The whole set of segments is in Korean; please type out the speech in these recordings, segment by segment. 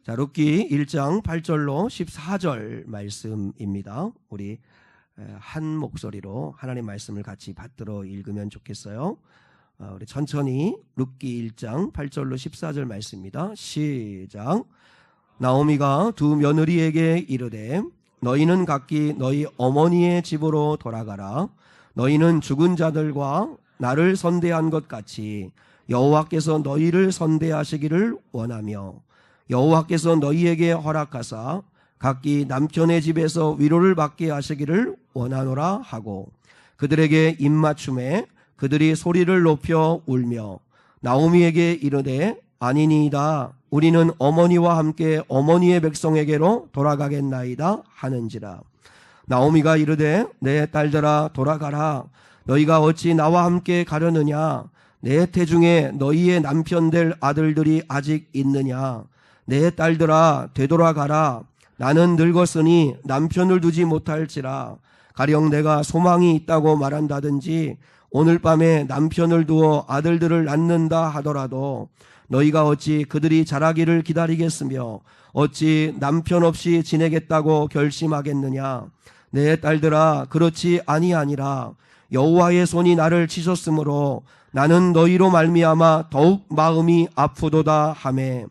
자, 룻기 1장 8절로 14절 말씀입니다. 우리 한 목소리로 하나님 말씀을 같이 받들어 읽으면 좋겠어요. 우리 천천히 룻기 1장 8절로 14절 말씀입니다. 시작. 나오미가 두 며느리에게 이르되 너희는 각기 너희 어머니의 집으로 돌아가라. 너희는 죽은 자들과 나를 선대한 것 같이 여호와께서 너희를 선대하시기를 원하며 여호와께서 너희에게 허락하사 각기 남편의 집에서 위로를 받게 하시기를 원하노라 하고 그들에게 입맞춤에 그들이 소리를 높여 울며 나오미에게 이르되 아니니이다. 우리는 어머니와 함께 어머니의 백성에게로 돌아가겠나이다 하는지라. 나오미가 이르되 내 딸들아 돌아가라. 너희가 어찌 나와 함께 가려느냐. 내 태중에 너희의 남편 될 아들들이 아직 있느냐. 내 딸들아 되돌아가라. 나는 늙었으니 남편을 두지 못할지라. 가령 내가 소망이 있다고 말한다든지 오늘 밤에 남편을 두어 아들들을 낳는다 하더라도 너희가 어찌 그들이 자라기를 기다리겠으며 어찌 남편 없이 지내겠다고 결심하겠느냐. 내 딸들아 그렇지 아니하니라. 여호와의 손이 나를 치셨으므로 나는 너희로 말미암아 더욱 마음이 아프도다 하매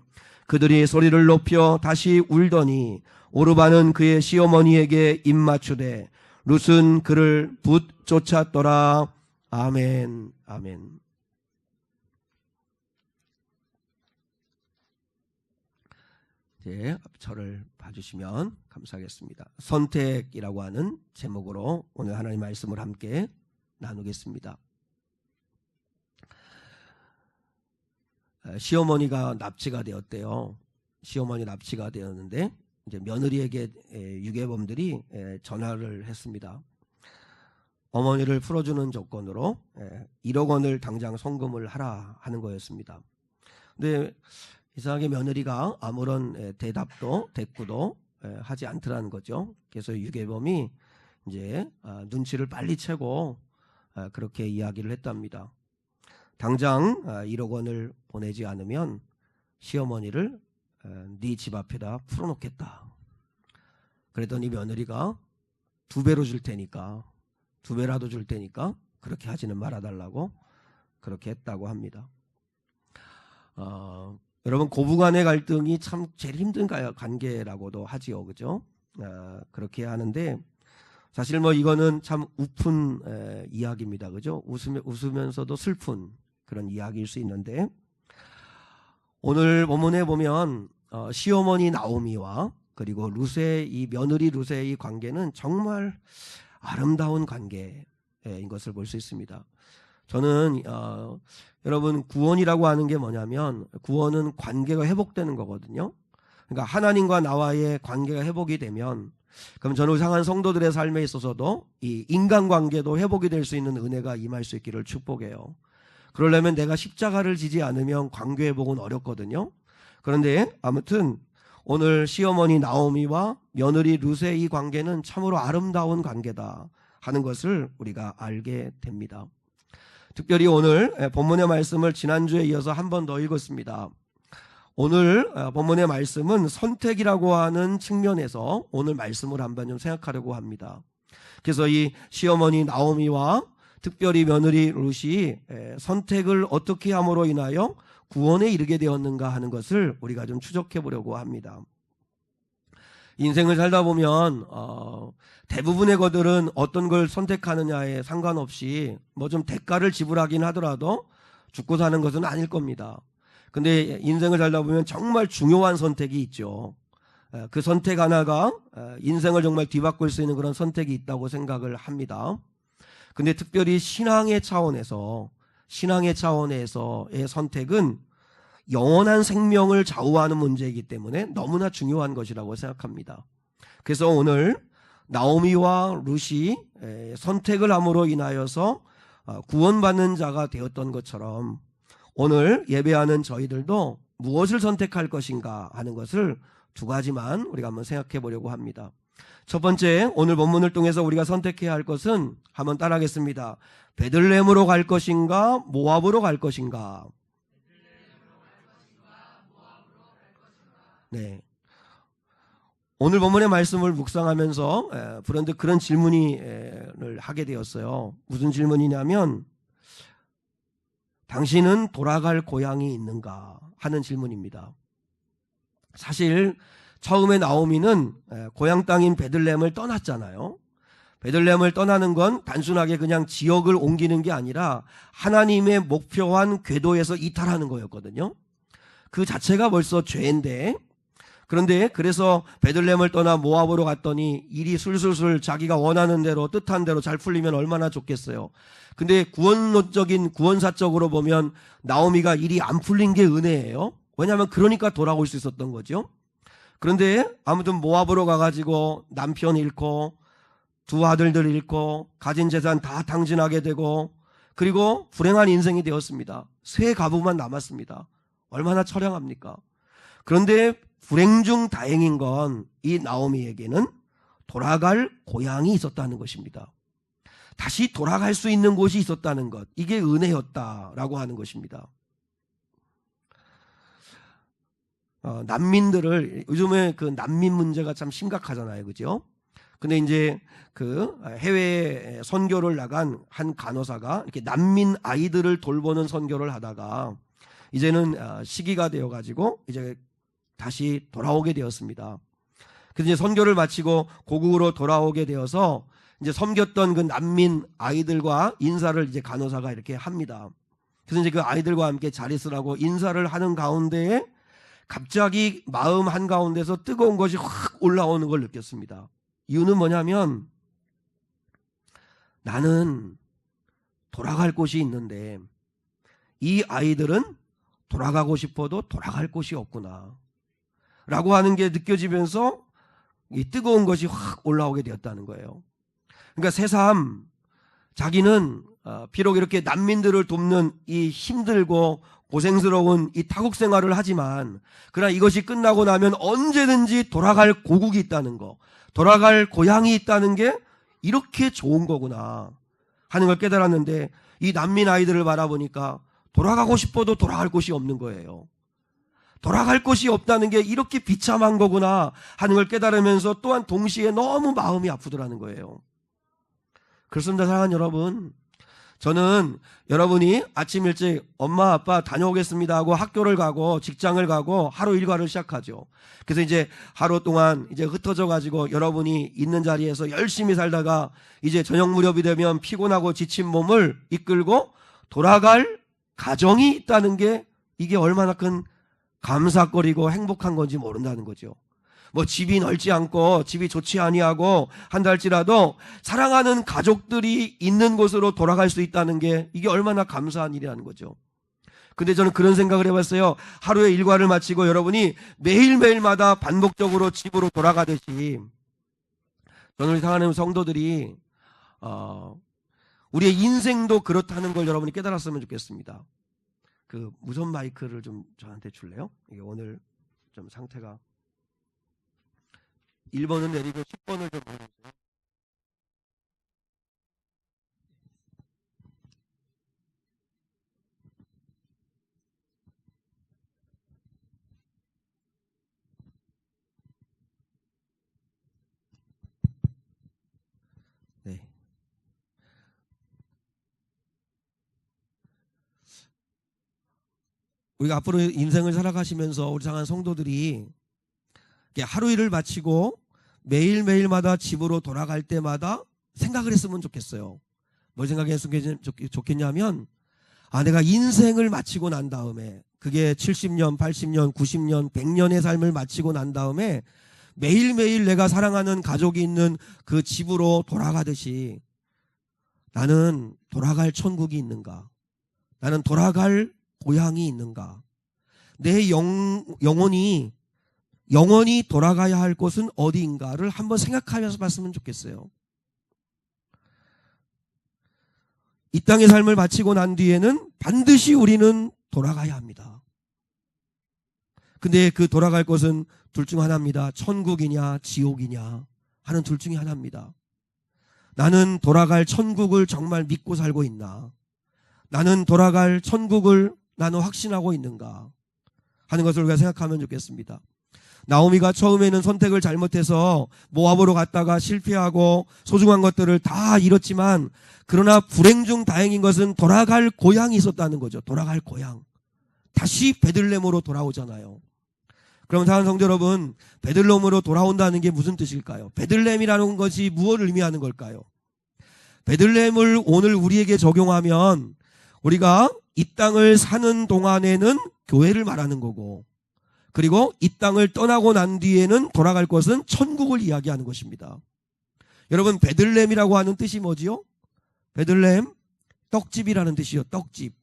그들이 소리를 높여 다시 울더니 오르바는 그의 시어머니에게 입맞추되 룻은 그를 붙쫓았더라. 아멘. 아멘. 저를 봐주시면 감사하겠습니다. 선택이라고 하는 제목으로 오늘 하나님 말씀을 함께 나누겠습니다. 시어머니가 납치가 되었대요. 시어머니 납치가 되었는데 이제 며느리에게 유괴범들이 전화를 했습니다. 어머니를 풀어주는 조건으로 1억 원을 당장 송금을 하라 하는 거였습니다. 근데 이상하게 며느리가 아무런 대답도 대꾸도 하지 않더라는 거죠. 그래서 유괴범이 이제 눈치를 빨리 채고 그렇게 이야기를 했답니다. 당장 1억 원을 보내지 않으면 시어머니를 네 집 앞에다 풀어놓겠다. 그랬더니 며느리가 2배로 줄 테니까 2배라도 줄 테니까 그렇게 하지는 말아달라고 그렇게 했다고 합니다. 여러분 고부간의 갈등이 참 제일 힘든 관계라고도 하지요, 그죠? 그렇게 하는데 사실 뭐 이거는 참 우픈 이야기입니다, 그죠? 웃으면서도 슬픈 그런 이야기일 수 있는데 오늘 본문에 보면 시어머니 나오미와 그리고 룻의 이 며느리 룻의 이 관계는 정말 아름다운 관계인 것을 볼 수 있습니다. 저는 여러분 구원이라고 하는 게 뭐냐면 구원은 관계가 회복되는 거거든요. 그러니까 하나님과 나와의 관계가 회복이 되면 그럼 저는 상한 성도들의 삶에 있어서도 이 인간관계도 회복이 될 수 있는 은혜가 임할 수 있기를 축복해요. 그러려면 내가 십자가를 지지 않으면 관계 회복은 어렵거든요. 그런데 아무튼 오늘 시어머니 나오미와 며느리 룻의 이 관계는 참으로 아름다운 관계다 하는 것을 우리가 알게 됩니다. 특별히 오늘 본문의 말씀을 지난주에 이어서 한 번 더 읽었습니다. 오늘 본문의 말씀은 선택이라고 하는 측면에서 오늘 말씀을 한번 좀 생각하려고 합니다. 그래서 이 시어머니 나오미와 특별히 며느리 룻이 선택을 어떻게 함으로 인하여 구원에 이르게 되었는가 하는 것을 우리가 좀 추적해 보려고 합니다. 인생을 살다 보면 대부분의 것들은 어떤 걸 선택하느냐에 상관없이 뭐 좀 대가를 지불하긴 하더라도 죽고 사는 것은 아닐 겁니다. 근데 인생을 살다 보면 정말 중요한 선택이 있죠. 그 선택 하나가 인생을 정말 뒤바꿀 수 있는 그런 선택이 있다고 생각을 합니다. 근데 특별히 신앙의 차원에서의 선택은 영원한 생명을 좌우하는 문제이기 때문에 너무나 중요한 것이라고 생각합니다. 그래서 오늘 나오미와 룻이 선택을 함으로 인하여서 구원받는 자가 되었던 것처럼 오늘 예배하는 저희들도 무엇을 선택할 것인가 하는 것을 두 가지만 우리가 한번 생각해 보려고 합니다. 첫 번째, 오늘 본문을 통해서 우리가 선택해야 할 것은 한번 따라하겠습니다. 베들레헴으로 갈 것인가 모압으로 갈 것인가. 네. 오늘 본문의 말씀을 묵상하면서 브런드 그런 질문을 하게 되었어요. 무슨 질문이냐면 당신은 돌아갈 고향이 있는가 하는 질문입니다. 사실 처음에 나오미는 고향 땅인 베들레헴을 떠났잖아요. 베들레헴을 떠나는 건 단순하게 그냥 지역을 옮기는 게 아니라 하나님의 목표한 궤도에서 이탈하는 거였거든요. 그 자체가 벌써 죄인데, 그런데 그래서 베들레헴을 떠나 모압으로 갔더니 일이 술술술 자기가 원하는 대로 뜻한 대로 잘 풀리면 얼마나 좋겠어요. 근데 구원론적인 구원사적으로 보면 나오미가 일이 안 풀린 게 은혜예요. 왜냐하면 그러니까 돌아올 수 있었던 거죠. 그런데 아무튼 모압으로 가가지고 남편 잃고 두 아들들 잃고 가진 재산 다 탕진하게 되고 그리고 불행한 인생이 되었습니다. 세 가부만 남았습니다. 얼마나 처량합니까? 그런데 불행 중 다행인 건 이 나오미에게는 돌아갈 고향이 있었다는 것입니다. 다시 돌아갈 수 있는 곳이 있었다는 것, 이게 은혜였다라고 하는 것입니다. 난민들을 요즘에 그 난민 문제가 참 심각하잖아요, 그죠? 근데 이제 그 해외 선교를 나간 한 간호사가 이렇게 난민 아이들을 돌보는 선교를 하다가 이제는 시기가 되어가지고 이제 다시 돌아오게 되었습니다. 그래서 이제 선교를 마치고 고국으로 돌아오게 되어서 이제 섬겼던 그 난민 아이들과 인사를 이제 간호사가 이렇게 합니다. 그래서 이제 그 아이들과 함께 잘 있으라고 인사를 하는 가운데에 갑자기 마음 한가운데서 뜨거운 것이 확 올라오는 걸 느꼈습니다. 이유는 뭐냐면 나는 돌아갈 곳이 있는데 이 아이들은 돌아가고 싶어도 돌아갈 곳이 없구나 라고 하는 게 느껴지면서 이 뜨거운 것이 확 올라오게 되었다는 거예요. 그러니까 새삼 자기는 비록 이렇게 난민들을 돕는 이 힘들고 고생스러운 이 타국 생활을 하지만 그러나 이것이 끝나고 나면 언제든지 돌아갈 고국이 있다는 거, 돌아갈 고향이 있다는 게 이렇게 좋은 거구나 하는 걸 깨달았는데 이 난민 아이들을 바라보니까 돌아가고 싶어도 돌아갈 곳이 없는 거예요. 돌아갈 곳이 없다는 게 이렇게 비참한 거구나 하는 걸 깨달으면서 또한 동시에 너무 마음이 아프더라는 거예요. 그렇습니다, 사랑하는 여러분. 저는 여러분이 아침 일찍 엄마 아빠 다녀오겠습니다 하고 학교를 가고 직장을 가고 하루 일과를 시작하죠. 그래서 이제 하루 동안 이제 흩어져 가지고 여러분이 있는 자리에서 열심히 살다가 이제 저녁 무렵이 되면 피곤하고 지친 몸을 이끌고 돌아갈 가정이 있다는 게 이게 얼마나 큰 감사거리고 행복한 건지 모른다는 거죠. 뭐 집이 넓지 않고 집이 좋지 아니하고 한다 할지라도 사랑하는 가족들이 있는 곳으로 돌아갈 수 있다는 게 이게 얼마나 감사한 일이라는 거죠. 근데 저는 그런 생각을 해봤어요. 하루의 일과를 마치고 여러분이 매일매일마다 반복적으로 집으로 돌아가듯이 저는 사랑하는 성도들이 우리의 인생도 그렇다는 걸 여러분이 깨달았으면 좋겠습니다. 그 무선 마이크를 좀 저한테 줄래요? 이게 오늘 좀 상태가 1번은 내리고 10번을 좀 보내주세요. 네. 우리가 앞으로 인생을 살아가시면서 우리 사랑하는 성도들이 하루 일을 마치고 매일매일마다 집으로 돌아갈 때마다 생각을 했으면 좋겠어요. 뭘 생각했으면 좋겠냐면 내가 인생을 마치고 난 다음에 그게 70년, 80년, 90년, 100년의 삶을 마치고 난 다음에 매일매일 내가 사랑하는 가족이 있는 그 집으로 돌아가듯이 나는 돌아갈 천국이 있는가? 나는 돌아갈 고향이 있는가? 내 영혼이 돌아가야 할 곳은 어디인가를 한번 생각하면서 봤으면 좋겠어요. 이 땅의 삶을 마치고 난 뒤에는 반드시 우리는 돌아가야 합니다. 근데 그 돌아갈 곳은 둘 중 하나입니다. 천국이냐 지옥이냐 하는 둘 중에 하나입니다. 나는 돌아갈 천국을 정말 믿고 살고 있나? 나는 돌아갈 천국을 나는 확신하고 있는가? 하는 것을 우리가 생각하면 좋겠습니다. 나오미가 처음에는 선택을 잘못해서 모압으로 갔다가 실패하고 소중한 것들을 다 잃었지만, 그러나 불행 중 다행인 것은 돌아갈 고향이 있었다는 거죠. 돌아갈 고향. 다시 베들레헴으로 돌아오잖아요. 그럼 사랑하는 성도 여러분, 베들레헴으로 돌아온다는 게 무슨 뜻일까요? 베들레헴이라는 것이 무엇을 의미하는 걸까요? 베들레헴을 오늘 우리에게 적용하면 우리가 이 땅을 사는 동안에는 교회를 말하는 거고, 그리고 이 땅을 떠나고 난 뒤에는 돌아갈 것은 천국을 이야기하는 것입니다. 여러분, 베들레헴이라고 하는 뜻이 뭐지요? 베들레헴, 떡집이라는 뜻이요. 떡집.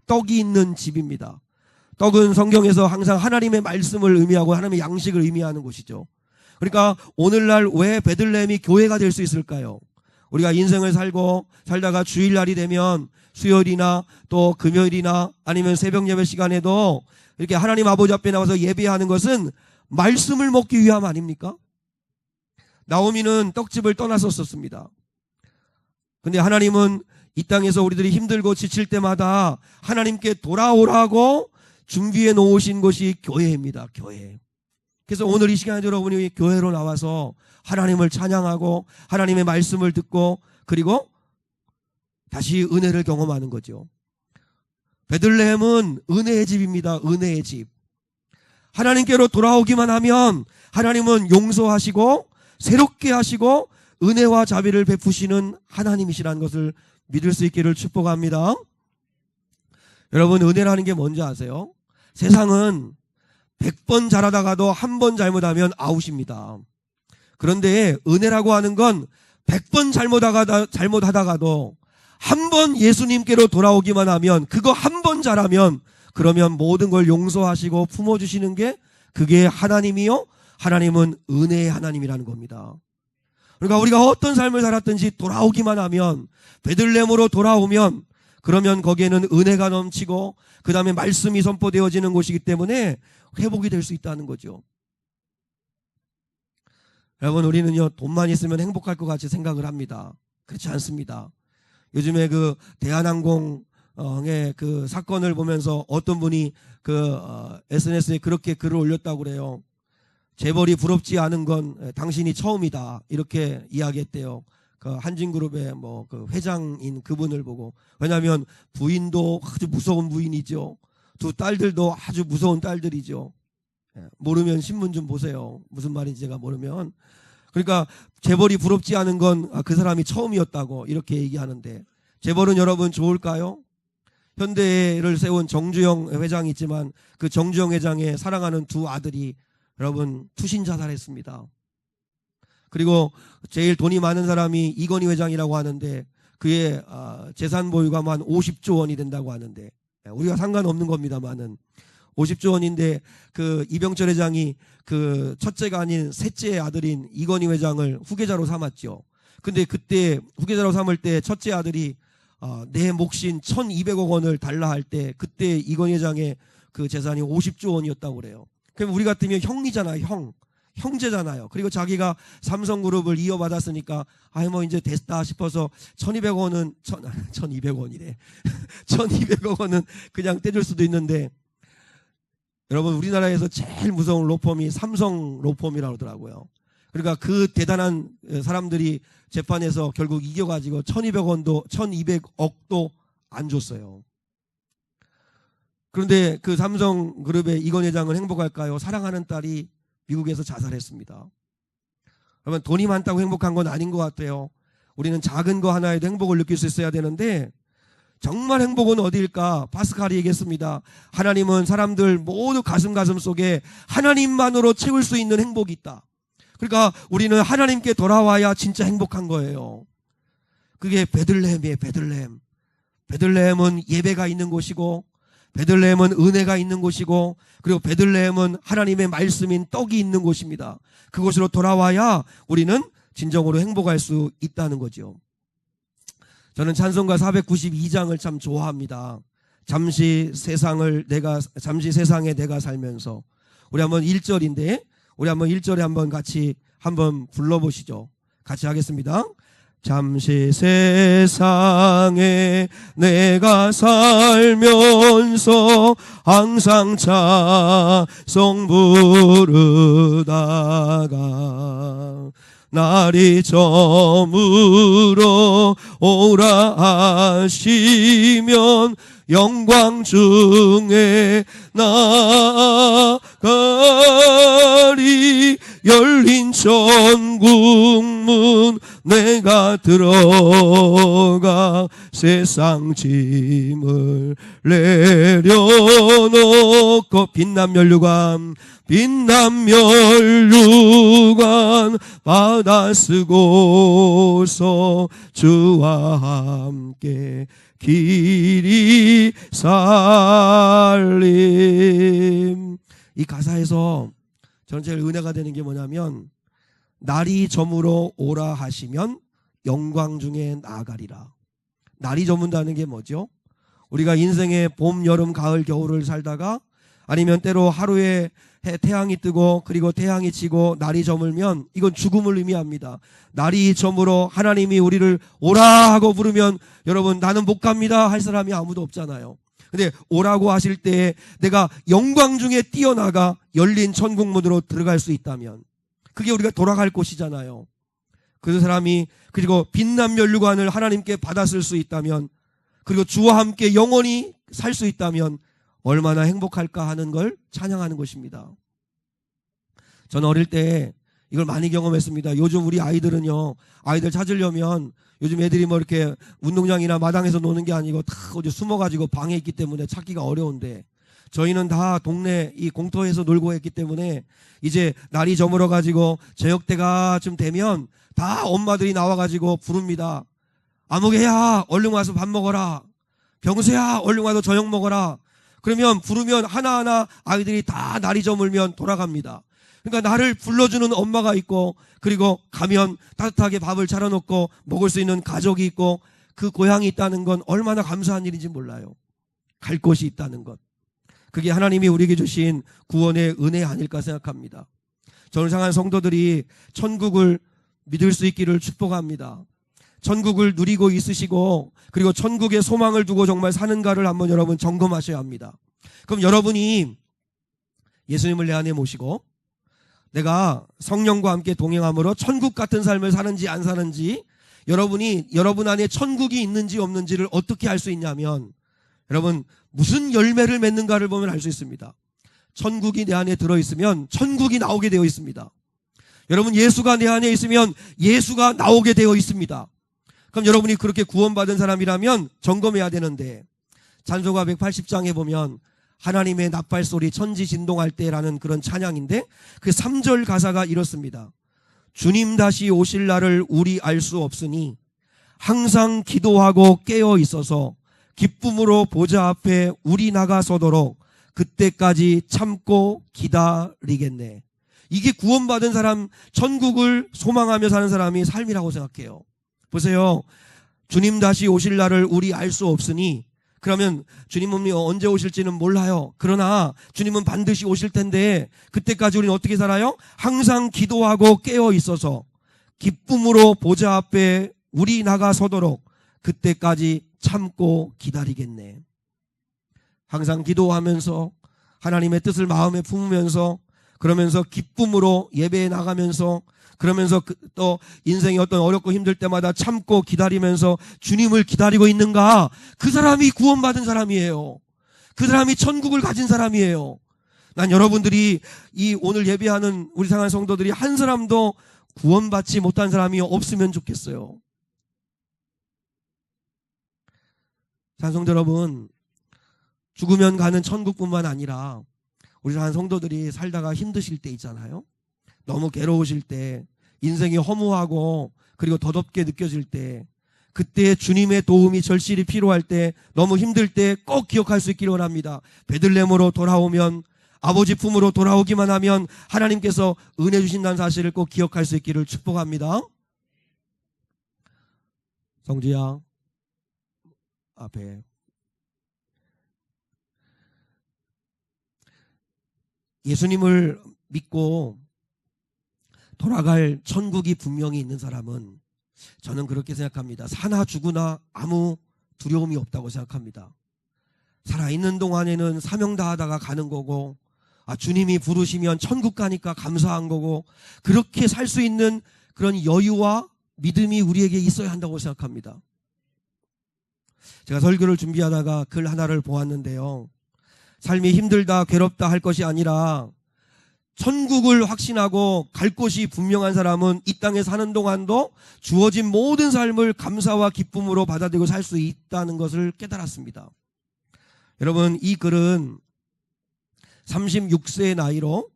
떡이 있는 집입니다. 떡은 성경에서 항상 하나님의 말씀을 의미하고 하나님의 양식을 의미하는 곳이죠. 그러니까 오늘날 왜 베들레헴이 교회가 될 수 있을까요? 우리가 인생을 살다가 주일날이 되면 수요일이나 또 금요일이나 아니면 새벽 예배 시간에도 이렇게 하나님 아버지 앞에 나와서 예배하는 것은 말씀을 먹기 위함 아닙니까? 나오미는 떡집을 떠났었습니다. 근데 하나님은 이 땅에서 우리들이 힘들고 지칠 때마다 하나님께 돌아오라고 준비해 놓으신 것이 교회입니다. 교회. 그래서 오늘 이 시간에 여러분이 교회로 나와서 하나님을 찬양하고 하나님의 말씀을 듣고 그리고 다시 은혜를 경험하는 거죠. 베들레헴은 은혜의 집입니다. 은혜의 집. 하나님께로 돌아오기만 하면 하나님은 용서하시고 새롭게 하시고 은혜와 자비를 베푸시는 하나님이시라는 것을 믿을 수 있기를 축복합니다. 여러분, 은혜라는 게 뭔지 아세요? 세상은 100번 잘하다가도 한 번 잘못하면 아웃입니다. 그런데 은혜라고 하는 건 100번 잘못하다가도 한 번 예수님께로 돌아오기만 하면, 그거 한 번 잘하면 그러면 모든 걸 용서하시고 품어주시는 게 그게 하나님이요, 하나님은 은혜의 하나님이라는 겁니다. 그러니까 우리가 어떤 삶을 살았든지 돌아오기만 하면, 베들레헴으로 돌아오면 그러면 거기에는 은혜가 넘치고 그 다음에 말씀이 선포되어지는 곳이기 때문에 회복이 될 수 있다는 거죠. 여러분, 우리는요 돈만 있으면 행복할 것 같이 생각을 합니다. 그렇지 않습니다. 요즘에 그 대한항공의 그 사건을 보면서 어떤 분이 SNS에 그렇게 글을 올렸다고 그래요. 재벌이 부럽지 않은 건 당신이 처음이다, 이렇게 이야기했대요. 그 한진그룹의 그 회장인 그분을 보고. 왜냐하면 부인도 아주 무서운 부인이죠. 두 딸들도 아주 무서운 딸들이죠. 모르면 신문 좀 보세요. 무슨 말인지 제가 모르면. 그러니까 재벌이 부럽지 않은 건 그 사람이 처음이었다고 이렇게 얘기하는데, 재벌은 여러분 좋을까요? 현대를 세운 정주영 회장이 있지만 그 정주영 회장의 사랑하는 두 아들이 여러분 투신 자살했습니다. 그리고 제일 돈이 많은 사람이 이건희 회장이라고 하는데 그의 재산 보유가 한 50조 원이 된다고 하는데, 우리가 상관없는 겁니다만은 50조 원인데 그 이병철 회장이 그 첫째가 아닌 셋째 아들인 이건희 회장을 후계자로 삼았죠. 근데 그때 후계자로 삼을 때 첫째 아들이 내 몫인 1,200억 원을 달라 할 때 그때 이건희 회장의 그 재산이 50조 원이었다고 그래요. 그럼 우리 같으면 형이잖아요. 형제잖아요. 그리고 자기가 삼성그룹을 이어받았으니까 뭐 이제 됐다 싶어서 1,200원은 1,200원이래. 1,200억 원은 그냥 떼줄 수도 있는데, 여러분 우리나라에서 제일 무서운 로펌이 삼성 로펌이라고 하더라고요. 그러니까 그 대단한 사람들이 재판에서 결국 이겨가지고 1,200억도 안 줬어요. 그런데 그 삼성그룹의 이건희 회장은 행복할까요? 사랑하는 딸이 미국에서 자살했습니다. 그러면 돈이 많다고 행복한 건 아닌 것 같아요. 우리는 작은 거 하나에도 행복을 느낄 수 있어야 되는데, 정말 행복은 어디일까? 파스칼이 얘기했습니다. 하나님은 사람들 모두 가슴 속에 하나님만으로 채울 수 있는 행복이 있다. 그러니까 우리는 하나님께 돌아와야 진짜 행복한 거예요. 그게 베들레헴이에요. 베들레헴. 베들레헴은 예배가 있는 곳이고, 베들레헴은 은혜가 있는 곳이고, 그리고 베들레헴은 하나님의 말씀인 떡이 있는 곳입니다. 그곳으로 돌아와야 우리는 진정으로 행복할 수 있다는 거죠. 저는 찬송가 492장을 참 좋아합니다. 잠시 세상에 내가 살면서. 우리 한번 1절인데 우리 한번 1절에 한번 같이 한번 불러보시죠. 같이 하겠습니다. 잠시 세상에 내가 살면서 항상 찬송 부르다가 날이 저물어 오라 하시면 영광 중에 나가리. 열린 천국문 내가 들어가 세상 짐을 내려놓고 빛남 면류관 받아 쓰고서 주와 함께 길이 살림. 이 가사에서 저는 제일 은혜가 되는 게 뭐냐면, 날이 저물어 오라 하시면 영광 중에 나아가리라. 날이 저문다는 게 뭐죠? 우리가 인생의 봄, 여름, 가을, 겨울을 살다가 아니면 때로 하루에 태양이 뜨고 그리고 태양이 지고 날이 저물면 이건 죽음을 의미합니다. 날이 저물어 하나님이 우리를 오라 하고 부르면 여러분 나는 못 갑니다 할 사람이 아무도 없잖아요. 근데 오라고 하실 때 내가 영광 중에 뛰어나가 열린 천국문으로 들어갈 수 있다면 그게 우리가 돌아갈 곳이잖아요. 그 사람이 그리고 빛난 면류관을 하나님께 받았을 수 있다면 그리고 주와 함께 영원히 살 수 있다면 얼마나 행복할까 하는 걸 찬양하는 것입니다. 저는 어릴 때 이걸 많이 경험했습니다. 요즘 우리 아이들은요, 아이들 찾으려면 요즘 애들이 뭐 이렇게 운동장이나 마당에서 노는 게 아니고 다 어디 숨어가지고 방에 있기 때문에 찾기가 어려운데 저희는 다 동네 이 공터에서 놀고 했기 때문에 이제 날이 저물어가지고 저녁때가 좀 되면 다 엄마들이 나와가지고 부릅니다. 아무개야 얼른 와서 밥 먹어라. 병수야 얼른 와서 저녁 먹어라. 그러면 부르면 하나하나 아이들이 다 날이 저물면 돌아갑니다. 그러니까 나를 불러주는 엄마가 있고 그리고 가면 따뜻하게 밥을 차려놓고 먹을 수 있는 가족이 있고 그 고향이 있다는 건 얼마나 감사한 일인지 몰라요. 갈 곳이 있다는 것. 그게 하나님이 우리에게 주신 구원의 은혜 아닐까 생각합니다. 저를 향한 성도들이 천국을 믿을 수 있기를 축복합니다. 천국을 누리고 있으시고 그리고 천국의 소망을 두고 정말 사는가를 한번 여러분 점검하셔야 합니다. 그럼 여러분이 예수님을 내 안에 모시고 내가 성령과 함께 동행함으로 천국 같은 삶을 사는지 안 사는지 여러분이 여러분 안에 천국이 있는지 없는지를 어떻게 알 수 있냐면 여러분 무슨 열매를 맺는가를 보면 알 수 있습니다. 천국이 내 안에 들어있으면 천국이 나오게 되어 있습니다. 여러분 예수가 내 안에 있으면 예수가 나오게 되어 있습니다. 그럼 여러분이 그렇게 구원받은 사람이라면 점검해야 되는데 찬송가 180장에 보면 하나님의 나팔소리 천지 진동할 때라는 그런 찬양인데 그 3절 가사가 이렇습니다. 주님 다시 오실 날을 우리 알 수 없으니 항상 기도하고 깨어 있어서 기쁨으로 보좌 앞에 우리 나가서도록 그때까지 참고 기다리겠네. 이게 구원받은 사람, 천국을 소망하며 사는 사람이 삶이라고 생각해요. 보세요. 주님 다시 오실 날을 우리 알 수 없으니 그러면 주님은 언제 오실지는 몰라요. 그러나 주님은 반드시 오실 텐데 그때까지 우리는 어떻게 살아요? 항상 기도하고 깨어 있어서 기쁨으로 보좌 앞에 우리 나가서도록 그때까지 참고 기다리겠네. 항상 기도하면서 하나님의 뜻을 마음에 품으면서 그러면서 기쁨으로 예배에 나가면서 그러면서 또 인생이 어떤 어렵고 힘들 때마다 참고 기다리면서 주님을 기다리고 있는가? 그 사람이 구원받은 사람이에요. 그 사람이 천국을 가진 사람이에요. 난 여러분들이 이 오늘 예배하는 우리 상한 성도들이 한 사람도 구원받지 못한 사람이 없으면 좋겠어요. 찬송자 여러분, 죽으면 가는 천국뿐만 아니라 우리 한 성도들이 살다가 힘드실 때 있잖아요. 너무 괴로우실 때, 인생이 허무하고 그리고 더덥게 느껴질 때, 그때 주님의 도움이 절실히 필요할 때, 너무 힘들 때 꼭 기억할 수 있기를 원합니다. 베들레헴으로 돌아오면, 아버지 품으로 돌아오기만 하면 하나님께서 은혜 주신다는 사실을 꼭 기억할 수 있기를 축복합니다. 성주야 앞에 예수님을 믿고 돌아갈 천국이 분명히 있는 사람은 저는 그렇게 생각합니다. 사나 죽으나 아무 두려움이 없다고 생각합니다. 살아있는 동안에는 사명 다하다가 가는 거고, 주님이 부르시면 천국 가니까 감사한 거고, 그렇게 살 수 있는 그런 여유와 믿음이 우리에게 있어야 한다고 생각합니다. 제가 설교를 준비하다가 글 하나를 보았는데요. 삶이 힘들다 괴롭다 할 것이 아니라 천국을 확신하고 갈 곳이 분명한 사람은 이 땅에 사는 동안도 주어진 모든 삶을 감사와 기쁨으로 받아들이고 살 수 있다는 것을 깨달았습니다. 여러분, 이 글은 36세의 나이로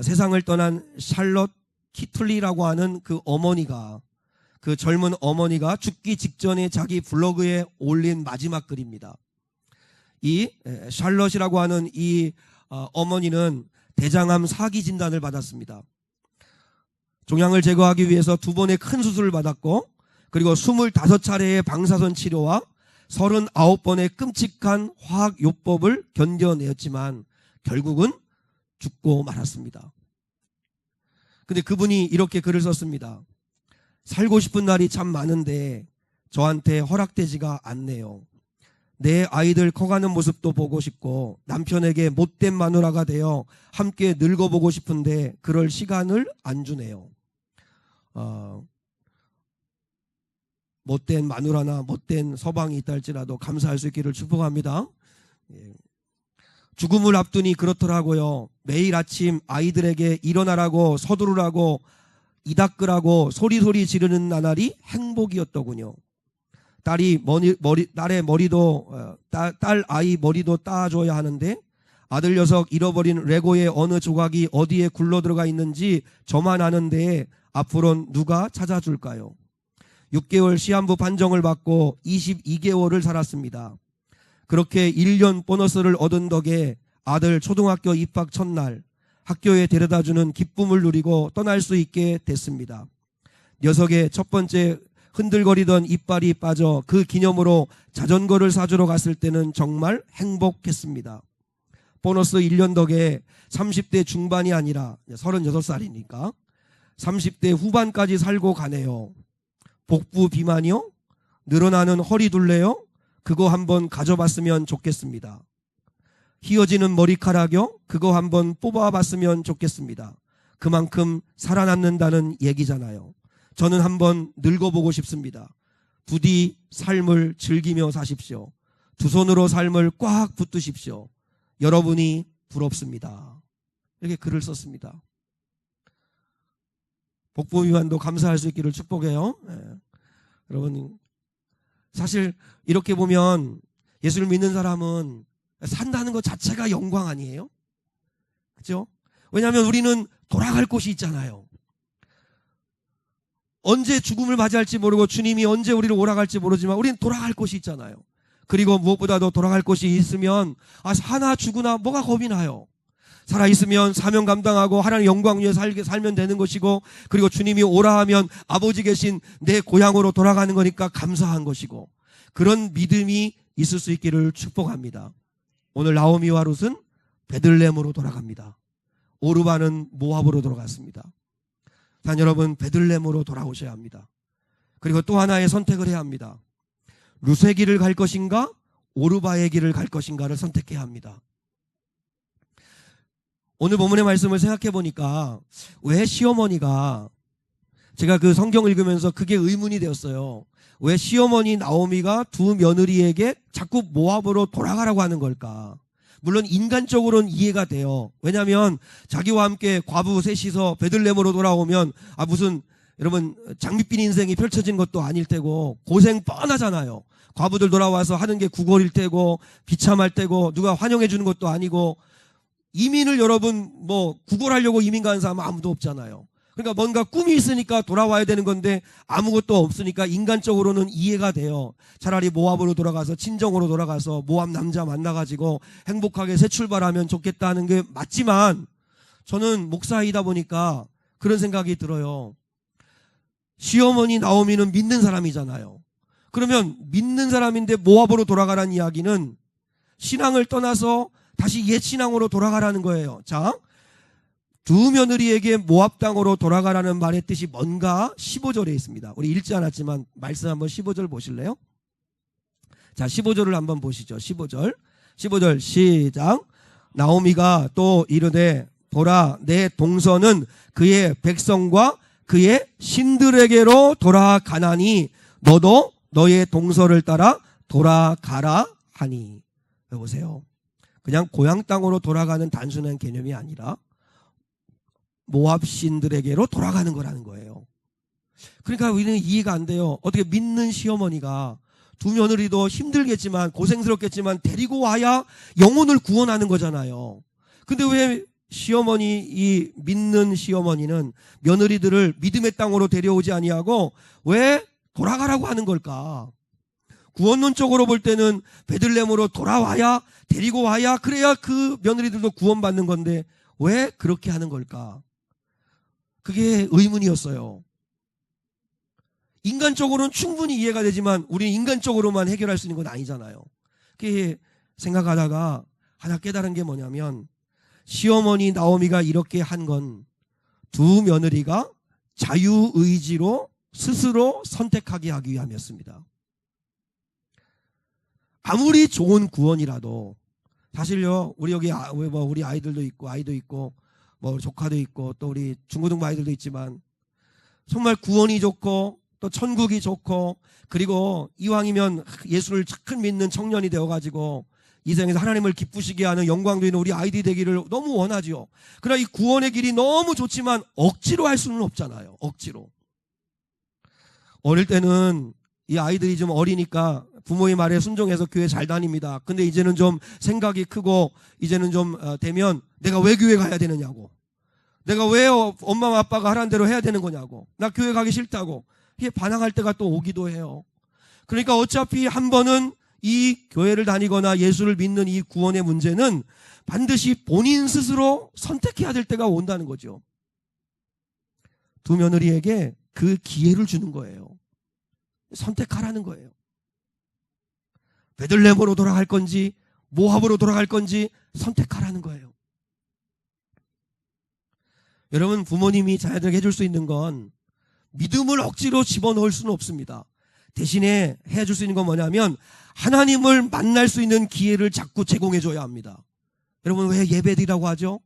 세상을 떠난 샬럿 키틀리라고 하는 그 어머니가, 그 젊은 어머니가 죽기 직전에 자기 블로그에 올린 마지막 글입니다. 이 샬럿이라고 하는 이 어머니는 대장암 4기 진단을 받았습니다. 종양을 제거하기 위해서 2번의 큰 수술을 받았고, 그리고 25차례의 방사선 치료와 39번의 끔찍한 화학요법을 견뎌내었지만 결국은 죽고 말았습니다. 근데 그분이 이렇게 글을 썼습니다. 살고 싶은 날이 참 많은데 저한테 허락되지가 않네요. 내 아이들 커가는 모습도 보고 싶고 남편에게 못된 마누라가 되어 함께 늙어보고 싶은데 그럴 시간을 안 주네요. 못된 마누라나 못된 서방이 있다 할지라도 감사할 수 있기를 축복합니다. 죽음을 앞두니 그렇더라고요. 매일 아침 아이들에게 일어나라고 서두르라고 이닦으라고 소리소리 지르는 나날이 행복이었더군요. 딸 아이 머리도 따줘야 하는데 아들 녀석 잃어버린 레고의 어느 조각이 어디에 굴러 들어가 있는지 저만 아는데 앞으로는 누가 찾아줄까요? 6개월 시한부 판정을 받고 22개월을 살았습니다. 그렇게 1년 보너스를 얻은 덕에 아들 초등학교 입학 첫날 학교에 데려다주는 기쁨을 누리고 떠날 수 있게 됐습니다. 녀석의 첫 번째 흔들거리던 이빨이 빠져 그 기념으로 자전거를 사주러 갔을 때는 정말 행복했습니다. 보너스 1년 덕에 30대 중반이 아니라 36살이니까 30대 후반까지 살고 가네요. 복부 비만이요? 늘어나는 허리둘레요? 그거 한번 가져봤으면 좋겠습니다. 휘어지는 머리카락요? 그거 한번 뽑아봤으면 좋겠습니다. 그만큼 살아남는다는 얘기잖아요. 저는 한번 늙어보고 싶습니다. 부디 삶을 즐기며 사십시오. 두 손으로 삶을 꽉 붙드십시오. 여러분이 부럽습니다. 이렇게 글을 썼습니다. 복부 비만도 감사할 수 있기를 축복해요. 여러분, 사실 이렇게 보면 예수를 믿는 사람은 산다는 것 자체가 영광 아니에요? 그렇죠? 왜냐하면 우리는 돌아갈 곳이 있잖아요. 언제 죽음을 맞이할지 모르고 주님이 언제 우리를 오라갈지 모르지만 우리는 돌아갈 곳이 있잖아요. 그리고 무엇보다도 돌아갈 곳이 있으면 사나 죽으나 뭐가 겁이 나요. 살아있으면 사명 감당하고 하나님 영광 위에 살면 되는 것이고, 그리고 주님이 오라 하면 아버지 계신 내 고향으로 돌아가는 거니까 감사한 것이고, 그런 믿음이 있을 수 있기를 축복합니다. 오늘 나오미와 룻은 베들레헴으로 돌아갑니다. 오르바는 모압으로 돌아갔습니다. 단 여러분, 베들레헴으로 돌아오셔야 합니다. 그리고 또 하나의 선택을 해야 합니다. 룻의 길을 갈 것인가 오르바의 길을 갈 것인가를 선택해야 합니다. 오늘 본문의 말씀을 생각해 보니까 왜 시어머니가, 제가 그 성경 읽으면서 그게 의문이 되었어요. 왜 시어머니 나오미가 두 며느리에게 자꾸 모압으로 돌아가라고 하는 걸까? 물론 인간적으로는 이해가 돼요. 왜냐하면 자기와 함께 과부 셋이서 베들레헴으로 돌아오면 무슨 여러분 장밋빛 인생이 펼쳐진 것도 아닐 테고 고생 뻔하잖아요. 과부들 돌아와서 하는 게 구걸일 테고 비참할 테고 누가 환영해 주는 것도 아니고, 이민을 여러분 구걸하려고 이민 가는 사람은 아무도 없잖아요. 그러니까 뭔가 꿈이 있으니까 돌아와야 되는 건데 아무것도 없으니까 인간적으로는 이해가 돼요. 차라리 모압으로 돌아가서 친정으로 돌아가서 모압 남자 만나가지고 행복하게 새 출발하면 좋겠다는 게 맞지만, 저는 목사이다 보니까 그런 생각이 들어요. 시어머니 나오미는 믿는 사람이잖아요. 그러면 믿는 사람인데 모압으로 돌아가라는 이야기는 신앙을 떠나서 다시 옛 신앙으로 돌아가라는 거예요. 자, 두 며느리에게 모압 땅으로 돌아가라는 말의 뜻이 뭔가 15절에 있습니다. 우리 읽지 않았지만 말씀 한번 15절 보실래요? 자, 15절을 한번 보시죠. 15절 시작. 나오미가 또 이르되 보라, 내 동서는 그의 백성과 그의 신들에게로 돌아가나니 너도 너의 동서를 따라 돌아가라 하니. 여보세요, 그냥 고향 땅으로 돌아가는 단순한 개념이 아니라 모압 신들에게로 돌아가는 거라는 거예요. 그러니까 우리는 이해가 안 돼요. 어떻게 믿는 시어머니가 두 며느리도 힘들겠지만 고생스럽겠지만 데리고 와야 영혼을 구원하는 거잖아요. 근데 왜 시어머니, 이 믿는 시어머니는 며느리들을 믿음의 땅으로 데려오지 아니하고 왜 돌아가라고 하는 걸까? 구원론적으로 볼 때는 베들레헴으로 돌아와야, 데리고 와야, 그래야 그 며느리들도 구원받는 건데 왜 그렇게 하는 걸까? 그게 의문이었어요. 인간적으로는 충분히 이해가 되지만 우리는 인간적으로만 해결할 수 있는 건 아니잖아요. 그게 생각하다가 하나 깨달은 게 뭐냐면, 시어머니 나오미가 이렇게 한 건 두 며느리가 자유의지로 스스로 선택하게 하기 위함이었습니다. 아무리 좋은 구원이라도 사실요, 우리 여기 우리 아이들도 있고 아이도 있고 뭐 조카도 있고 또 우리 중고등부 아이들도 있지만 정말 구원이 좋고 또 천국이 좋고 그리고 이왕이면 예수를 참 믿는 청년이 되어가지고 이 세상에서 하나님을 기쁘시게 하는 영광도 있는 우리 아이들이 되기를 너무 원하지요. 그러나 이 구원의 길이 너무 좋지만 억지로 할 수는 없잖아요. 억지로. 어릴 때는 이 아이들이 좀 어리니까 부모의 말에 순종해서 교회 잘 다닙니다. 근데 이제는 좀 생각이 크고 이제는 좀 되면 내가 왜 교회 가야 되느냐고, 내가 왜 엄마 아빠가 하라는 대로 해야 되는 거냐고, 나 교회 가기 싫다고 이게 반항할 때가 또 오기도 해요. 그러니까 어차피 한 번은 이 교회를 다니거나 예수를 믿는 이 구원의 문제는 반드시 본인 스스로 선택해야 될 때가 온다는 거죠. 두 며느리에게 그 기회를 주는 거예요. 선택하라는 거예요. 베들레헴으로 돌아갈 건지 모압으로 돌아갈 건지 선택하라는 거예요. 여러분, 부모님이 자녀들에게 해줄 수 있는 건 믿음을 억지로 집어넣을 수는 없습니다. 대신에 해줄 수 있는 건 뭐냐면 하나님을 만날 수 있는 기회를 자꾸 제공해 줘야 합니다. 여러분, 왜 예배드리라고 하죠?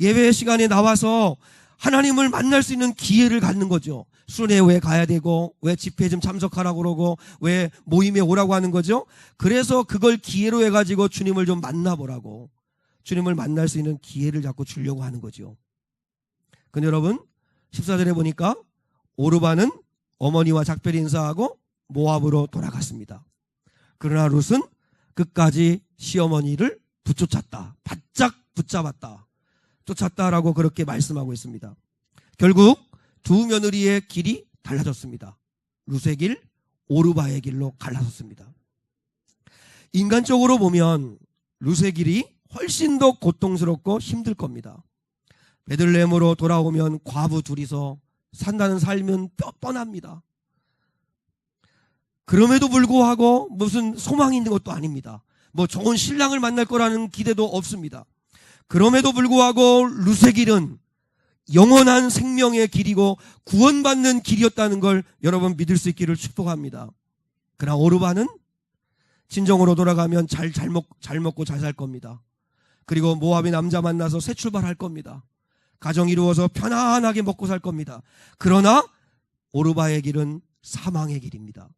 예배 시간에 나와서 하나님을 만날 수 있는 기회를 갖는 거죠. 수련회 왜 가야 되고 왜 집회 좀 참석하라고 그러고 왜 모임에 오라고 하는 거죠? 그래서 그걸 기회로 해가지고 주님을 좀 만나보라고, 주님을 만날 수 있는 기회를 자꾸 주려고 하는 거죠. 근데 여러분, 14절에 보니까 오르바는 어머니와 작별 인사하고 모압으로 돌아갔습니다. 그러나 룻은 끝까지 시어머니를 붙쫓았다. 바짝 붙잡았다. 쫓았다라고 그렇게 말씀하고 있습니다. 결국 두 며느리의 길이 달라졌습니다. 룻의 길, 오르바의 길로 갈라섰습니다. 인간적으로 보면 룻의 길이 훨씬 더 고통스럽고 힘들 겁니다. 베들레헴으로 돌아오면 과부 둘이서 산다는 삶은 뻔합니다. 그럼에도 불구하고 무슨 소망이 있는 것도 아닙니다. 뭐 좋은 신랑을 만날 거라는 기대도 없습니다. 그럼에도 불구하고 룻의 길은 영원한 생명의 길이고 구원받는 길이었다는 걸 여러분 믿을 수 있기를 축복합니다. 그러나 오르바는 친정으로 돌아가면 잘 먹고 잘 살 겁니다. 그리고 모압의 남자 만나서 새 출발할 겁니다. 가정 이루어서 편안하게 먹고 살 겁니다. 그러나 오르바의 길은 사망의 길입니다.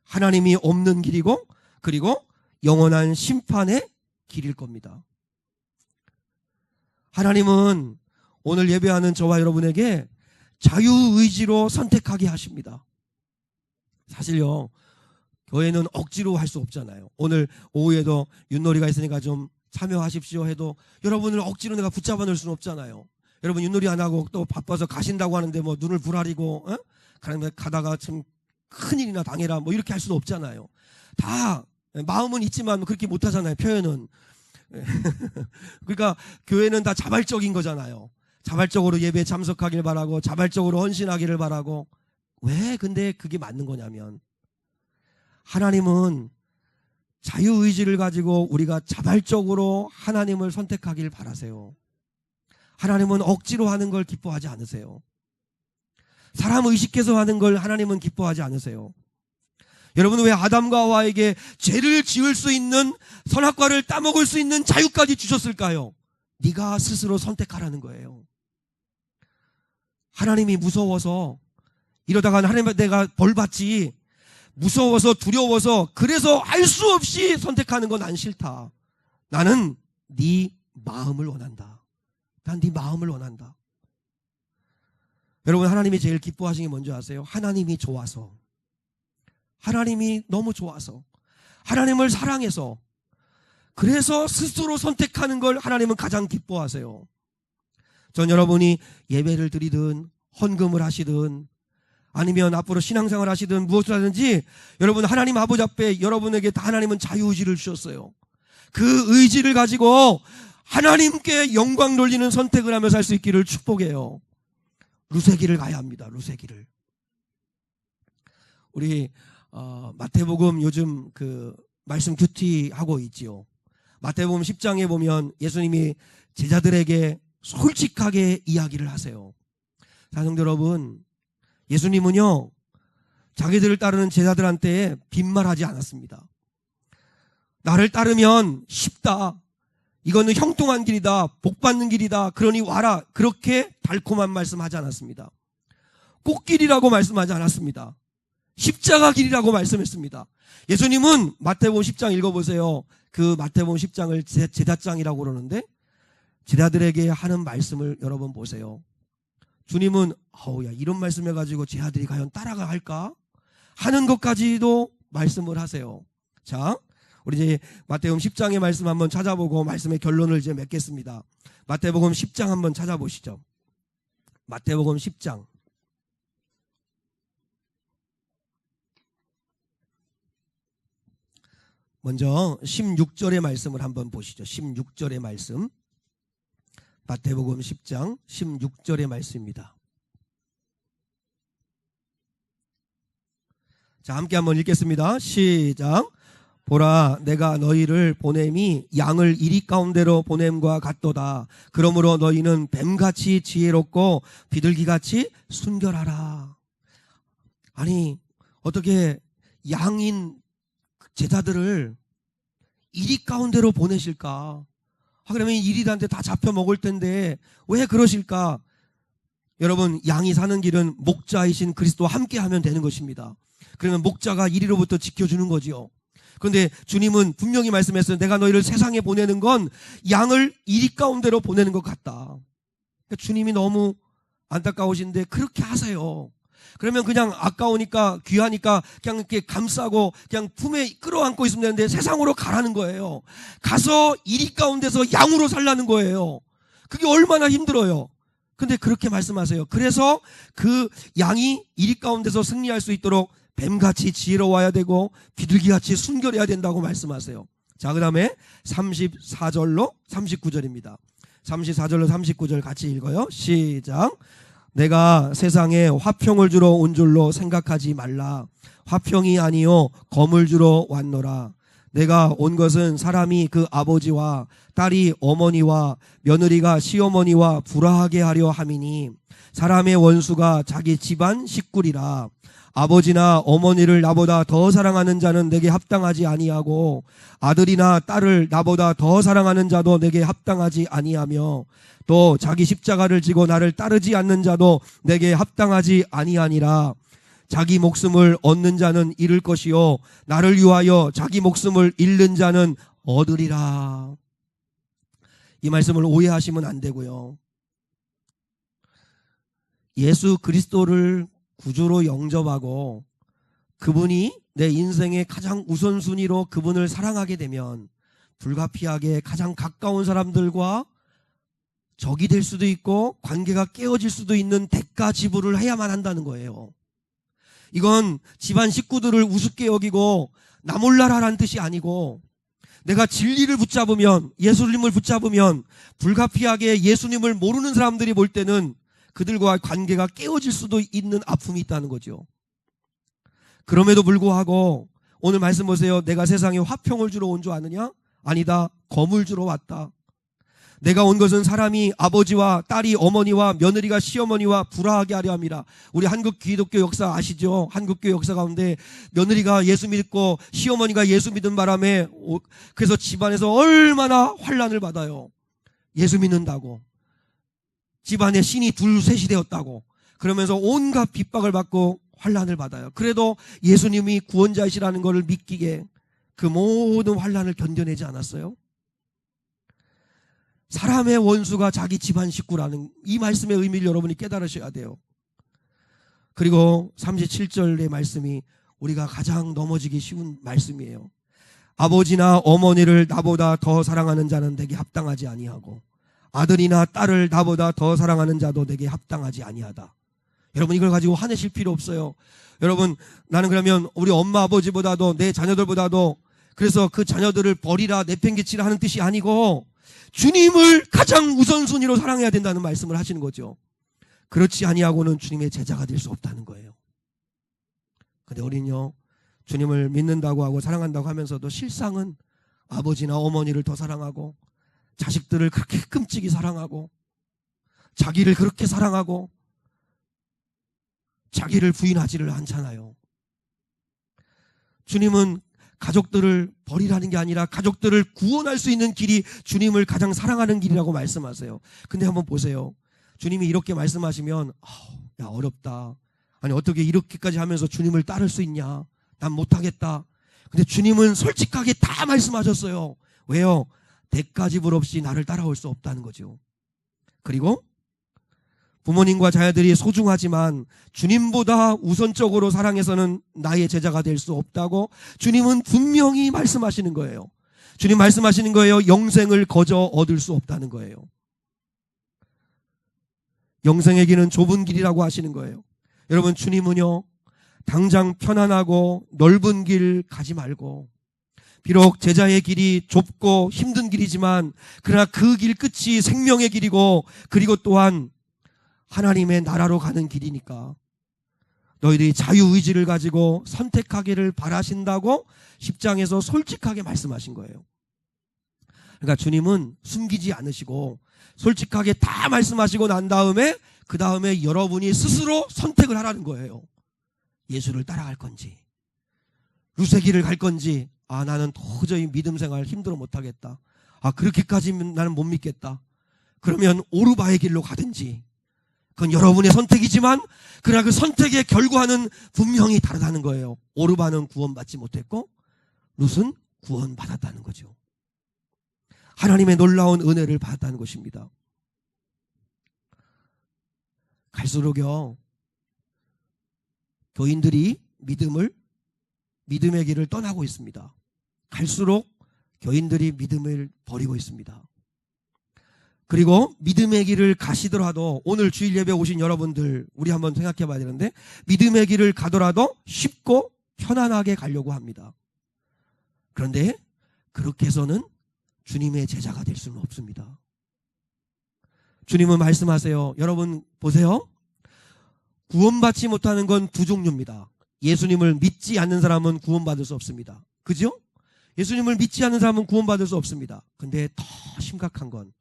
하나님이 없는 길이고 그리고 영원한 심판의 길일 겁니다. 하나님은 오늘 예배하는 저와 여러분에게 자유의지로 선택하게 하십니다. 사실요, 교회는 억지로 할 수 없잖아요. 오늘 오후에도 윷놀이가 있으니까 좀 참여하십시오 해도 여러분을 억지로 내가 붙잡아 놓을 수는 없잖아요. 여러분 윷놀이 안 하고 또 바빠서 가신다고 하는데 뭐 눈을 부라리고 가다가 참 큰일이나 당해라 뭐 이렇게 할 수는 없잖아요. 다 마음은 있지만 그렇게 못하잖아요, 표현은. 그러니까 교회는 다 자발적인 거잖아요. 자발적으로 예배에 참석하길 바라고 자발적으로 헌신하기를 바라고. 왜 근데 그게 맞는 거냐면 하나님은 자유의지를 가지고 우리가 자발적으로 하나님을 선택하길 바라세요. 하나님은 억지로 하는 걸 기뻐하지 않으세요. 사람 의식해서 하는 걸 하나님은 기뻐하지 않으세요. 여러분, 왜 아담과 하와에게 죄를 지을 수 있는 선악과를 따먹을 수 있는 자유까지 주셨을까요? 네가 스스로 선택하라는 거예요. 하나님이 무서워서, 이러다가 하나님 내가 벌 받지, 무서워서 두려워서, 그래서 알 수 없이 선택하는 건 난 싫다. 나는 네 마음을 원한다. 난 네 마음을 원한다. 여러분, 하나님이 제일 기뻐하시는 게 뭔지 아세요? 하나님이 좋아서, 하나님이 너무 좋아서, 하나님을 사랑해서, 그래서 스스로 선택하는 걸 하나님은 가장 기뻐하세요. 전 여러분이 예배를 드리든 헌금을 하시든 아니면 앞으로 신앙생활 하시든 무엇을 하든지, 여러분 하나님 아버지 앞에 여러분에게 다 하나님은 자유의지를 주셨어요. 그 의지를 가지고 하나님께 영광 돌리는 선택을 하며 살 수 있기를 축복해요. 루세기를 가야 합니다. 루세기를. 우리 마태복음 요즘 그 말씀 큐티하고 있지요. 마태복음 10장에 보면 예수님이 제자들에게 솔직하게 이야기를 하세요. 사랑하는 여러분, 예수님은요 자기들을 따르는 제자들한테 빈말하지 않았습니다. 나를 따르면 쉽다, 이거는 형통한 길이다, 복받는 길이다, 그러니 와라, 그렇게 달콤한 말씀하지 않았습니다. 꽃길이라고 말씀하지 않았습니다. 십자가 길이라고 말씀했습니다. 예수님은 마태복음 10장 읽어보세요. 그 마태복음 10장을 제자장이라고 그러는데, 제자들에게 하는 말씀을 여러분 보세요. 주님은 야, 이런 말씀 해가지고 제 아들이 과연 따라가 할까 하는 것까지도 말씀을 하세요. 자, 우리 이제 마태복음 10장의 말씀 한번 찾아보고 말씀의 결론을 이제 맺겠습니다. 마태복음 10장 한번 찾아보시죠. 마태복음 10장. 먼저 16절의 말씀을 한번 보시죠. 16절의 말씀. 마태복음 10장 16절의 말씀입니다. 자, 함께 한번 읽겠습니다. 시작. 보라, 내가 너희를 보냄이 양을 이리 가운데로 보냄과 같도다. 그러므로 너희는 뱀같이 지혜롭고 비둘기같이 순결하라. 아니, 어떻게 양인 제자들을 이리 가운데로 보내실까? 그러면 이리한테 다 잡혀 먹을 텐데 왜 그러실까? 여러분, 양이 사는 길은 목자이신 그리스도와 함께 하면 되는 것입니다. 그러면 목자가 이리로부터 지켜주는 거지요. 그런데 주님은 분명히 말씀했어요. 내가 너희를 세상에 보내는 건 양을 이리 가운데로 보내는 것 같다. 그러니까 주님이 너무 안타까우신데 그렇게 하세요. 그러면 그냥 아까우니까, 귀하니까 그냥 이렇게 감싸고 그냥 품에 끌어안고 있으면 되는데 세상으로 가라는 거예요. 가서 이리 가운데서 양으로 살라는 거예요. 그게 얼마나 힘들어요. 근데 그렇게 말씀하세요. 그래서 그 양이 이리 가운데서 승리할 수 있도록 뱀같이 지혜로워야 되고 비둘기같이 순결해야 된다고 말씀하세요. 자, 그 다음에 34절로 39절입니다. 34절로 39절 같이 읽어요. 시작. 내가 세상에 화평을 주러 온 줄로 생각하지 말라. 화평이 아니요 검을 주러 왔노라. 내가 온 것은 사람이 그 아버지와 딸이 어머니와 며느리가 시어머니와 불화하게 하려 함이니, 사람의 원수가 자기 집안 식구리라. 아버지나 어머니를 나보다 더 사랑하는 자는 내게 합당하지 아니하고 아들이나 딸을 나보다 더 사랑하는 자도 내게 합당하지 아니하며 또 자기 십자가를 지고 나를 따르지 않는 자도 내게 합당하지 아니하니라. 자기 목숨을 얻는 자는 잃을 것이요 나를 위하여 자기 목숨을 잃는 자는 얻으리라. 이 말씀을 오해하시면 안 되고요. 예수 그리스도를 구주로 영접하고 그분이 내 인생의 가장 우선순위로 그분을 사랑하게 되면 불가피하게 가장 가까운 사람들과 적이 될 수도 있고 관계가 깨어질 수도 있는 대가 지불을 해야만 한다는 거예요. 이건 집안 식구들을 우습게 여기고 나 몰라라라는 뜻이 아니고, 내가 진리를 붙잡으면, 예수님을 붙잡으면 불가피하게 예수님을 모르는 사람들이 볼 때는 그들과 관계가 깨어질 수도 있는 아픔이 있다는 거죠. 그럼에도 불구하고 오늘 말씀 보세요. 내가 세상에 화평을 주러 온 줄 아느냐? 아니다. 검을 주러 왔다. 내가 온 것은 사람이 아버지와 딸이 어머니와 며느리가 시어머니와 불화하게 하려 함이라. 우리 한국 기독교 역사 아시죠? 한국교 역사 가운데 며느리가 예수 믿고 시어머니가 예수 믿은 바람에 그래서 집안에서 얼마나 환난을 받아요. 예수 믿는다고. 집안에 신이 둘 셋이 되었다고. 그러면서 온갖 핍박을 받고 환난을 받아요. 그래도 예수님이 구원자이시라는 것을 믿기에 그 모든 환난을 견뎌내지 않았어요? 사람의 원수가 자기 집안 식구라는 이 말씀의 의미를 여러분이 깨달으셔야 돼요. 그리고 37절의 말씀이 우리가 가장 넘어지기 쉬운 말씀이에요. 아버지나 어머니를 나보다 더 사랑하는 자는 내게 합당하지 아니하고 아들이나 딸을 나보다 더 사랑하는 자도 내게 합당하지 아니하다. 여러분 이걸 가지고 화내실 필요 없어요. 여러분 나는 그러면 우리 엄마 아버지보다도 내 자녀들보다도 그래서 그 자녀들을 버리라 내팽개치라 하는 뜻이 아니고 주님을 가장 우선순위로 사랑해야 된다는 말씀을 하시는 거죠. 그렇지 아니하고는 주님의 제자가 될 수 없다는 거예요. 근데 우리는요 주님을 믿는다고 하고 사랑한다고 하면서도 실상은 아버지나 어머니를 더 사랑하고 자식들을 그렇게 끔찍이 사랑하고 자기를 그렇게 사랑하고 자기를 부인하지를 않잖아요. 주님은 가족들을 버리라는 게 아니라 가족들을 구원할 수 있는 길이 주님을 가장 사랑하는 길이라고 말씀하세요. 근데 한번 보세요. 주님이 이렇게 말씀하시면 야 어렵다. 아니 어떻게 이렇게까지 하면서 주님을 따를 수 있냐. 난 못하겠다. 근데 주님은 솔직하게 다 말씀하셨어요. 왜요? 대가지불 없이 나를 따라올 수 없다는 거죠. 그리고 부모님과 자녀들이 소중하지만 주님보다 우선적으로 사랑해서는 나의 제자가 될 수 없다고 주님은 분명히 말씀하시는 거예요. 주님 말씀하시는 거예요. 영생을 거저 얻을 수 없다는 거예요. 영생의 길은 좁은 길이라고 하시는 거예요. 여러분 주님은요 당장 편안하고 넓은 길 가지 말고 비록 제자의 길이 좁고 힘든 길이지만 그러나 그 길 끝이 생명의 길이고 그리고 또한 하나님의 나라로 가는 길이니까 너희들이 자유의지를 가지고 선택하기를 바라신다고 10장에서 솔직하게 말씀하신 거예요. 그러니까 주님은 숨기지 않으시고 솔직하게 다 말씀하시고 난 다음에 그 다음에 여러분이 스스로 선택을 하라는 거예요. 예수를 따라갈 건지 루세기를 갈 건지 나는 도저히 믿음 생활 힘들어 못하겠다. 그렇게까지 나는 못 믿겠다. 그러면 오르바의 길로 가든지 그건 여러분의 선택이지만 그러나 그 선택의 결과는 분명히 다르다는 거예요. 오르바는 구원받지 못했고 룻은 구원받았다는 거죠. 하나님의 놀라운 은혜를 받았다는 것입니다. 갈수록요 교인들이 믿음의 길을 떠나고 있습니다. 갈수록 교인들이 믿음을 버리고 있습니다. 그리고 믿음의 길을 가시더라도 오늘 주일 예배 오신 여러분들 우리 한번 생각해 봐야 되는데 믿음의 길을 가더라도 쉽고 편안하게 가려고 합니다. 그런데 그렇게 해서는 주님의 제자가 될 수는 없습니다. 주님은 말씀하세요. 여러분 보세요. 구원받지 못하는 건 두 종류입니다. 예수님을 믿지 않는 사람은 구원받을 수 없습니다. 그죠? 예수님을 믿지 않는 사람은 구원받을 수 없습니다. 근데 더 심각한 건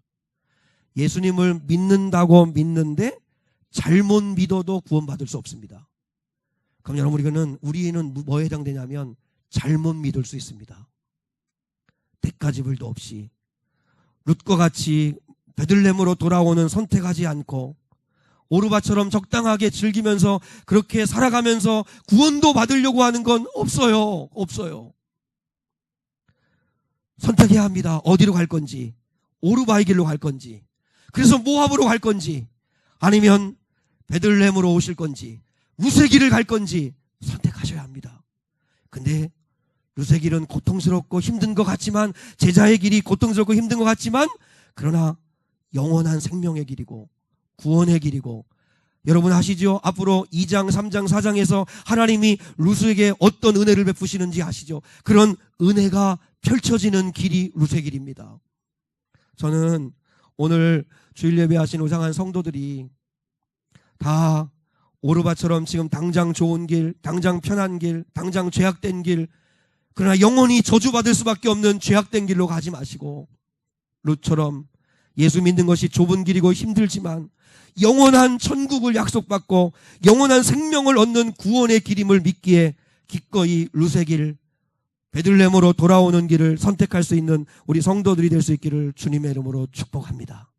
예수님을 믿는다고 믿는데 잘못 믿어도 구원받을 수 없습니다. 그럼 여러분 우리는 뭐에 해당되냐면 잘못 믿을 수 있습니다. 대가지불도 없이 룻과 같이 베들레헴으로 돌아오는 선택하지 않고 오르바처럼 적당하게 즐기면서 그렇게 살아가면서 구원도 받으려고 하는 건 없어요. 선택해야 합니다. 어디로 갈 건지 오르바의 길로 갈 건지 그래서 모압으로 갈 건지 아니면 베들레헴으로 오실 건지 룻의 길을 갈 건지 선택하셔야 합니다. 근데 룻의 길은 고통스럽고 힘든 것 같지만 제자의 길이 고통스럽고 힘든 것 같지만 그러나 영원한 생명의 길이고 구원의 길이고 여러분 아시죠? 앞으로 2장, 3장, 4장에서 하나님이 룻에게 어떤 은혜를 베푸시는지 아시죠? 그런 은혜가 펼쳐지는 길이 룻의 길입니다. 저는 오늘 주일 예배하신 우상한 성도들이 다 오르바처럼 지금 당장 좋은 길, 당장 편한 길, 당장 죄악된 길 그러나 영원히 저주받을 수밖에 없는 죄악된 길로 가지 마시고 룻처럼 예수 믿는 것이 좁은 길이고 힘들지만 영원한 천국을 약속받고 영원한 생명을 얻는 구원의 길임을 믿기에 기꺼이 루세길, 베들레헴으로 돌아오는 길을 선택할 수 있는 우리 성도들이 될 수 있기를 주님의 이름으로 축복합니다.